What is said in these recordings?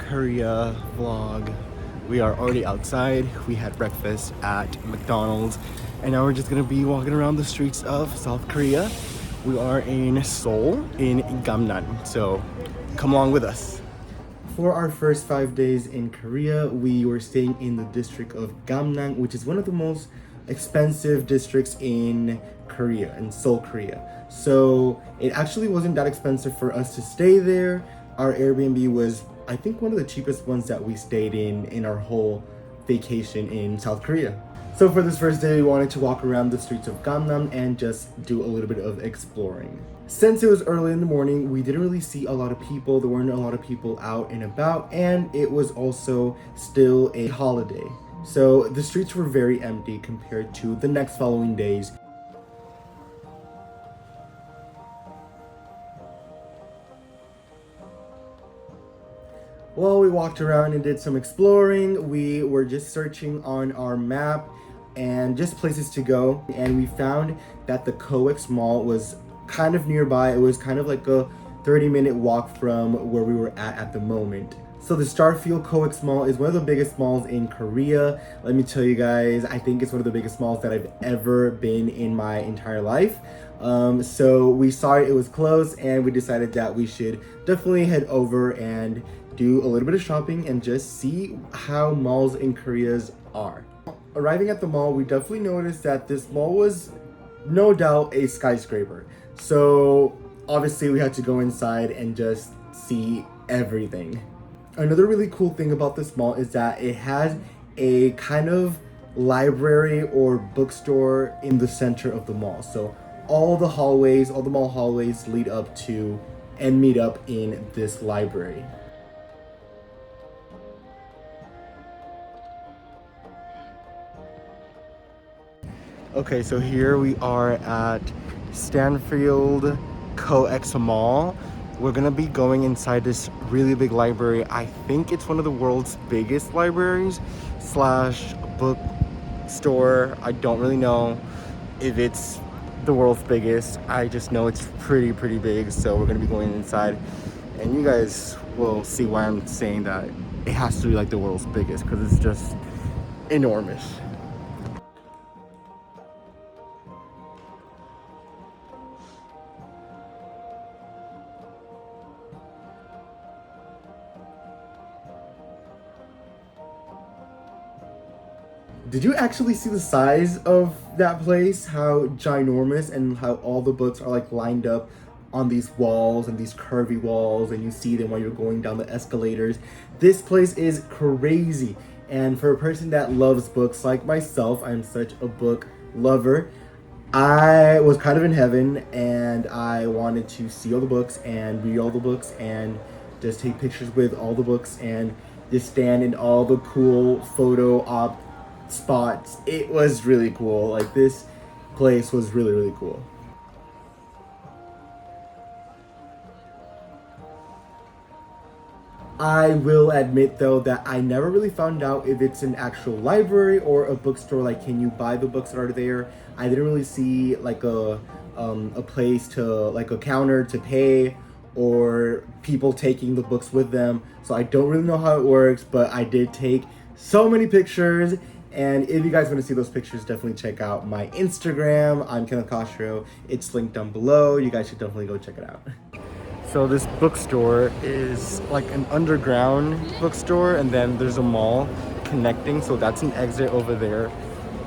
Korea vlog. We are already outside. We had breakfast at McDonald's and now we're just gonna be walking around the streets of South Korea. We are in Seoul, in Gamnan, so come along with us. For our first 5 days in Korea, we were staying in the district of Gamnan, which is one of the most expensive districts in Korea, in Seoul, Korea. So it actually wasn't that expensive for us to stay there. Our Airbnb was, I think, one of the cheapest ones that we stayed in our whole vacation in South Korea. So for this first day, we wanted to walk around the streets of Gangnam and just do a little bit of exploring. Since it was early in the morning, we didn't really see a lot of people. There weren't a lot of people out and about, and it was also still a holiday. So the streets were very empty compared to the next following days. While we walked around and did some exploring, we were just searching on our map and just places to go, and we found that the Coex mall was kind of nearby. It was kind of like a 30-minute walk from where we were at the moment. So the Starfield Coex mall is one of the biggest malls in Korea. Let me tell you guys, I think it's one of the biggest malls that I've ever been in my entire life. So we saw it was closed and we decided that we should definitely head over and do a little bit of shopping and just see how malls in Korea are. Arriving at the mall, we definitely noticed that this mall was no doubt a skyscraper. So obviously we had to go inside and just see everything. Another really cool thing about this mall is that it has a kind of library or bookstore in the center of the mall. So all the mall hallways lead up to and meet up in this library. Okay, so here we are at Starfield Coex Mall. We're gonna be going inside this really big library. I think it's one of the world's biggest libraries slash bookstore. I don't really know if it's the world's biggest. I just know it's pretty big. So we're gonna be going inside and you guys will see why I'm saying that it has to be like the world's biggest, because it's just enormous. Did you actually see the size of that place? How ginormous, and how all the books are like lined up on these walls and these curvy walls, and you see them while you're going down the escalators. This place is crazy. And for a person that loves books like myself, I'm such a book lover, I was kind of in heaven and I wanted to see all the books and read all the books and just take pictures with all the books and just stand in all the cool photo op spots. It was really cool. Like, this place was really cool. I will admit though that I never really found out if it's an actual library or a bookstore. Like, can you buy the books that are there? I didn't really see like a place to, like a counter to pay, or people taking the books with them. So I don't really know how it works, but I did take so many pictures. And if you guys want to see those pictures, definitely check out my Instagram. I'm Kenneth Castro. It's linked down below. You guys should definitely go check it out. So this bookstore is like an underground bookstore, and then there's a mall connecting. So that's an exit over there.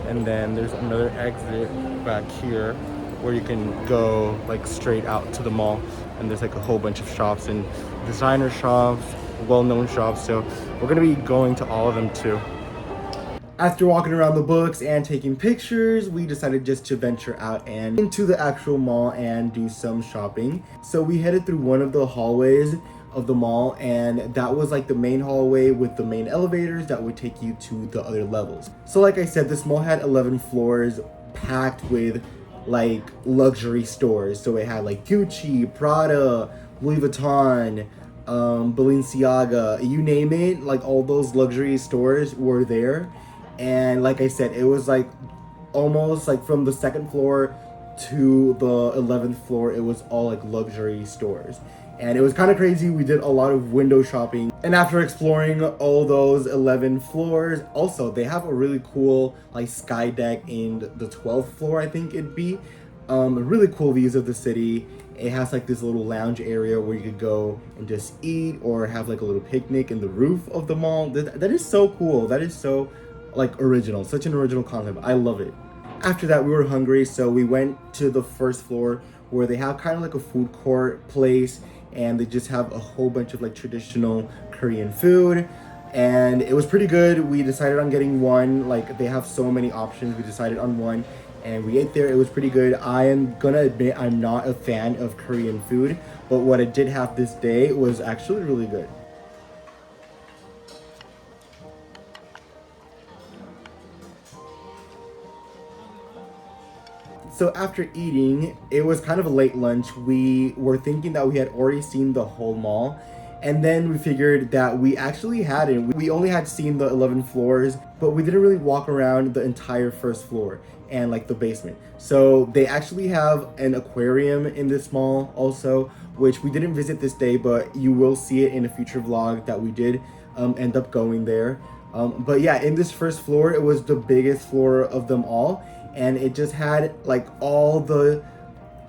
And then there's another exit back here where you can go like straight out to the mall. And there's like a whole bunch of shops and designer shops, well-known shops. So we're gonna be going to all of them too. After walking around the books and taking pictures, we decided just to venture out and into the actual mall and do some shopping. So we headed through one of the hallways of the mall, and that was like the main hallway with the main elevators that would take you to the other levels. So like I said, this mall had 11 floors packed with like luxury stores. So it had like Gucci, Prada, Louis Vuitton, Balenciaga, you name it, like all those luxury stores were there. And like I said, it was like almost like from the second floor to the 11th floor, it was all like luxury stores. and it was kind of crazy. We did a lot of window shopping, and after exploring all those 11 floors, also they have a really cool like sky deck in the 12th floor, I think it'd be. Really cool views of the city. It has like this little lounge area where you could go and just eat or have like a little picnic in the roof of the mall. That is so cool. That is so like original, such an original concept. I love it. After that, we were hungry, so we went to the first floor where they have kind of like a food court place, and they just have a whole bunch of like traditional Korean food, and it was pretty good. We decided on getting one. Like, they have so many options. We decided on one and we ate there. It was pretty good. I am gonna admit I'm not a fan of Korean food, but what I did have this day was actually really good. So after eating, it was kind of a late lunch. We were thinking that we had already seen the whole mall, and then we figured that we actually hadn't. We only had seen the 11 floors, but we didn't really walk around the entire first floor and like the basement. So they actually have an aquarium in this mall also, which we didn't visit this day, but you will see it in a future vlog that we did end up going there. But yeah, in this first floor, it was the biggest floor of them all, and it just had like all the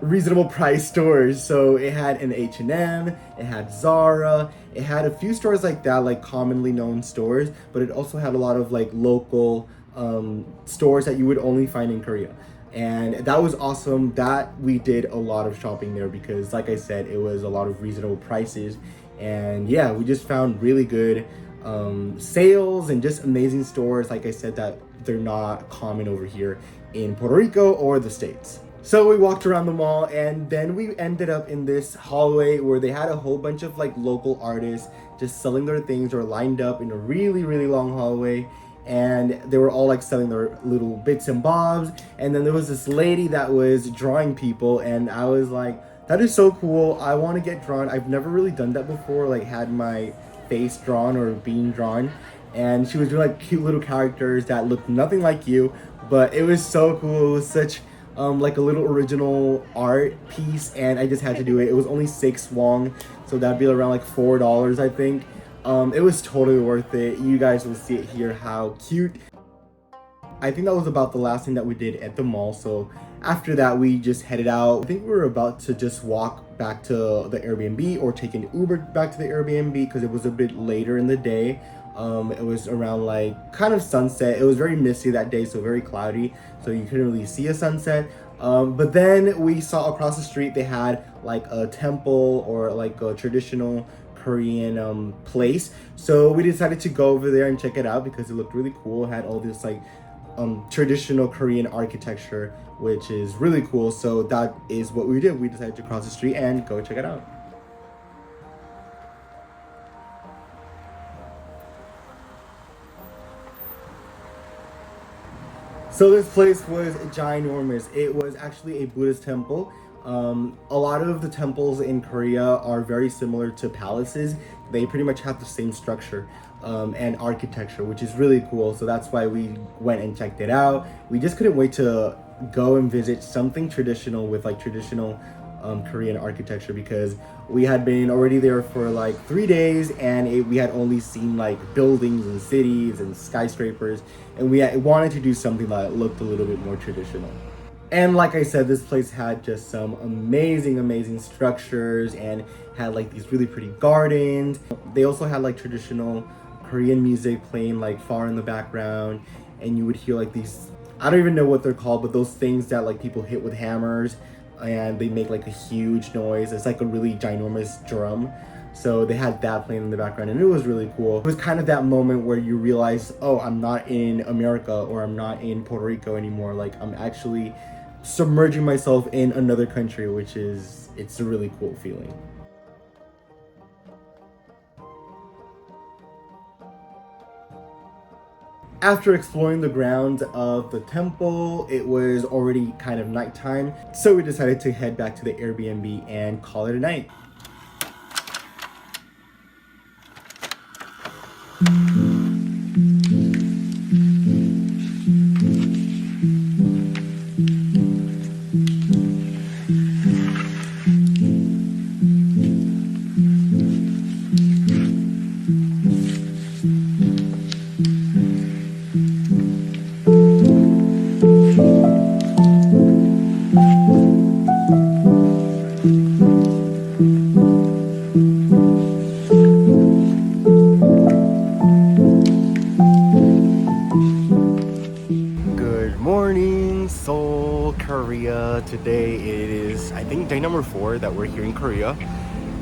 reasonable price stores. So it had an H&M, it had Zara, it had a few stores like that, like commonly known stores, but it also had a lot of like local stores that you would only find in Korea. And that was awesome that we did a lot of shopping there, because like I said, it was a lot of reasonable prices. And yeah, we just found really good sales and just amazing stores, like I said, that they're not common over here in Puerto Rico or the States. So we walked around the mall, and then we ended up in this hallway where they had a whole bunch of like local artists just selling their things, or lined up in a really, really long hallway. And they were all like selling their little bits and bobs. And then there was this lady that was drawing people, and I was like, that is so cool. I want to get drawn. I've never really done that before, like had my face drawn or being drawn. And she was doing like cute little characters that looked nothing like you, but it was so cool. It was such like a little original art piece, and I just had to do it. It was only 6 won, so that'd be around like $4, I think. It was totally worth it. You guys will see it here how cute. I think that was about the last thing that we did at the mall. So after that, we just headed out. I think we were about to just walk back to the Airbnb or take an Uber back to the Airbnb, because it was a bit later in the day. It was around like kind of sunset. It was very misty that day, so very cloudy, so you couldn't really see a sunset. But then we saw across the street they had like a temple or like a traditional Korean place. So we decided to go over there and check it out because it looked really cool. It had all this like traditional Korean architecture, which is really cool. So that is what we did. We decided to cross the street and go check it out. So this place was ginormous. It was actually a Buddhist temple. A lot of the temples in Korea are very similar to palaces. They pretty much have the same structure and architecture, which is really cool. So that's why we went and checked it out. We just couldn't wait to go and visit something traditional with like traditional Korean architecture, because we had been already there for like 3 days, and we had only seen like buildings and cities and skyscrapers, and we wanted to do something that looked a little bit more traditional. And like I said, this place had just some amazing structures and had like these really pretty gardens. They also had like traditional Korean music playing like far in the background, and you would hear like these, I don't even know what they're called, but those things that like people hit with hammers, and they make like a huge noise. It's like a really ginormous drum. So they had that playing in the background, and it was really cool. It was kind of that moment where you realize, oh, I'm not in America, or I'm not in Puerto Rico anymore. Like, I'm actually submerging myself in another country, which is, it's a really cool feeling. After exploring the grounds of the temple, it was already kind of nighttime, so we decided to head back to the Airbnb and call it a night. Today it is, I think, day number 4 that we're here in Korea,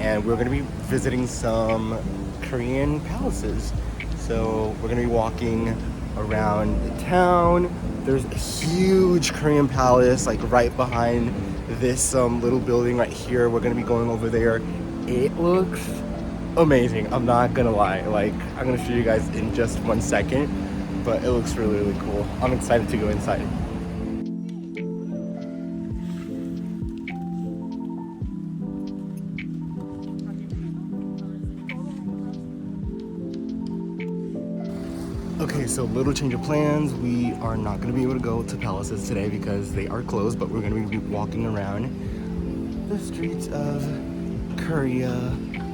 and we're gonna be visiting some Korean palaces. So we're gonna be walking around the town. There's a huge Korean palace like right behind this little building right here. We're gonna be going over there. It looks amazing, I'm not gonna lie. Like, I'm gonna show you guys in just 1 second, but it looks really, really cool. I'm excited to go inside. Okay, so little change of plans. We are not going to be able to go to palaces today because they are closed, but we're going to be walking around the streets of Korea,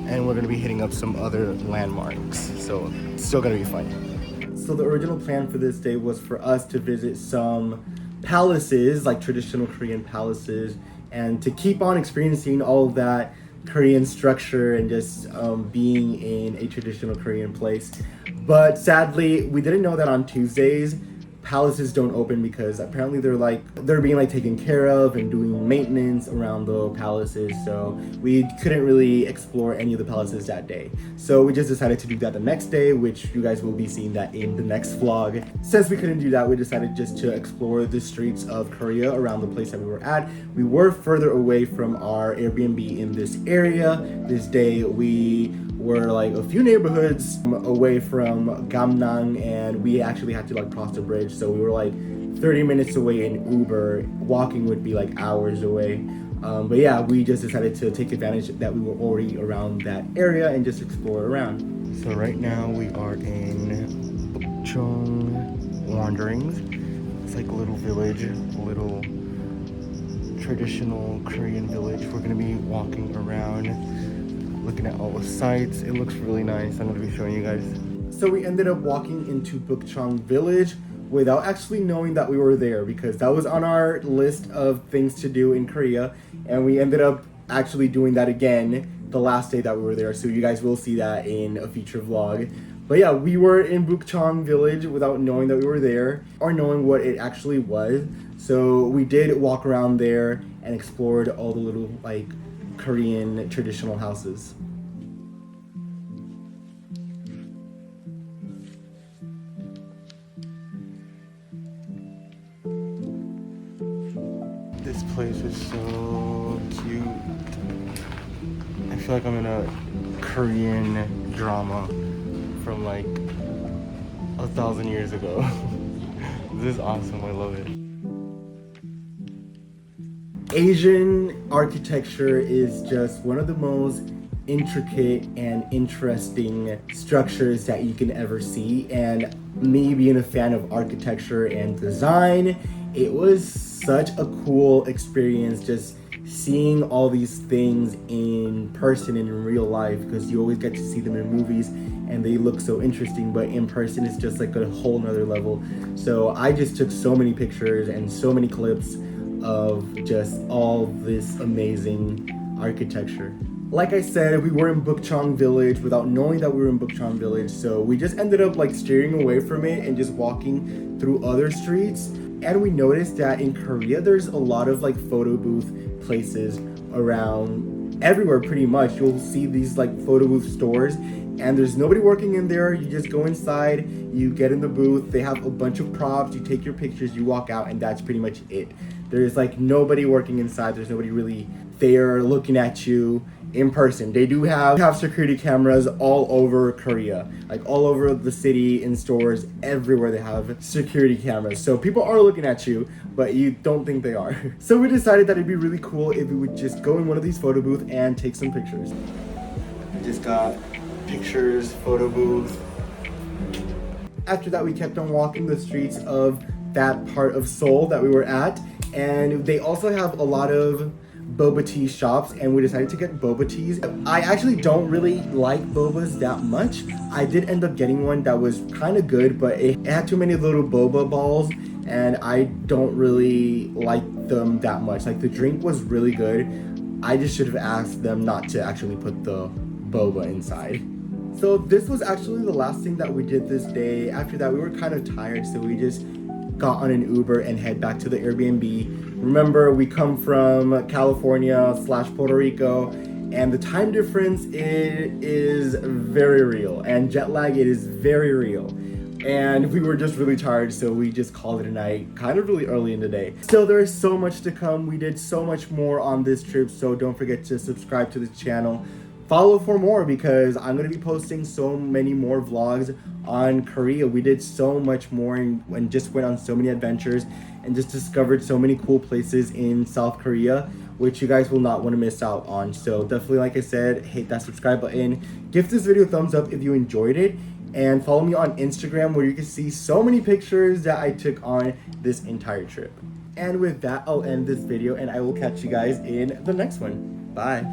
and we're going to be hitting up some other landmarks. So it's still going to be fun. So the original plan for this day was for us to visit some palaces, like traditional Korean palaces, and to keep on experiencing all of that Korean structure and just being in a traditional Korean place. But sadly, we didn't know that on Tuesdays, palaces don't open because apparently they're being taken care of and doing maintenance around the palaces. So we couldn't really explore any of the palaces that day. So we just decided to do that the next day, which you guys will be seeing that in the next vlog. Since we couldn't do that, we decided just to explore the streets of Korea around the place that we were at. We were further away from our Airbnb in this area. This day we were a few neighborhoods away from Gamnang, and we actually had to cross the bridge. So we were 30 minutes away in Uber. Walking would be hours away. But yeah, we just decided to take advantage that we were already around that area and just explore around. So right now we are in Bukchong Wanderings. It's like a little village, a little traditional Korean village. We're gonna be walking around, looking at all the sights. It looks really nice. I'm gonna be showing you guys. So we ended up walking into Bukchong Village without actually knowing that we were there, because that was on our list of things to do in Korea, and we ended up actually doing that again the last day that we were there. So you guys will see that in a future vlog. But yeah, we were in Bukchong Village without knowing that we were there or knowing what it actually was. So we did walk around there and explored all the little Korean traditional houses. This place is so cute. I feel like I'm in a Korean drama from 1,000 years ago. This is awesome, I love it. Asian architecture is just one of the most intricate and interesting structures that you can ever see. And me being a fan of architecture and design, it was such a cool experience just seeing all these things in person and in real life, because you always get to see them in movies and they look so interesting, but in person it's just a whole nother level. So I just took so many pictures and so many clips of just all this amazing architecture. Like I said, we were in Bukchong Village without knowing that we were in Bukchong Village, so we just ended up steering away from it and just walking through other streets. And we noticed that in Korea there's a lot of photo booth places around everywhere. Pretty much you'll see these photo booth stores, and there's nobody working in there. You just go inside, you get in the booth, they have a bunch of props, you take your pictures, you walk out, and that's pretty much it. There's nobody working inside. There's nobody really there looking at you in person. They do have security cameras all over Korea, all over the city, in stores, everywhere they have security cameras. So people are looking at you, but you don't think they are. So we decided that it'd be really cool if we would just go in one of these photo booths and take some pictures. We just got pictures, photo booth. After that, we kept on walking the streets of that part of Seoul that we were at, and they also have a lot of boba tea shops, and we decided to get boba teas. I actually don't really like bobas that much. I did end up getting one that was kind of good, but it had too many little boba balls, and I don't really like them that much. The drink was really good. I just should have asked them not to actually put the boba inside. So this was actually the last thing that we did this day. After that, we were kind of tired, so we just got on an Uber and head back to the Airbnb. Remember, we come from California slash Puerto Rico, and the time difference is very real, and jet lag, it is very real. And we were just really tired, so we just called it a night, kind of really early in the day. Still, there is so much to come. We did so much more on this trip, so don't forget to subscribe to the channel. Follow for more, because I'm going to be posting so many more vlogs on Korea. We did so much more and just went on so many adventures and just discovered so many cool places in South Korea, which you guys will not want to miss out on. So definitely, like I said, hit that subscribe button. Give this video a thumbs up if you enjoyed it. And follow me on Instagram, where you can see so many pictures that I took on this entire trip. And with that, I'll end this video, and I will catch you guys in the next one. Bye.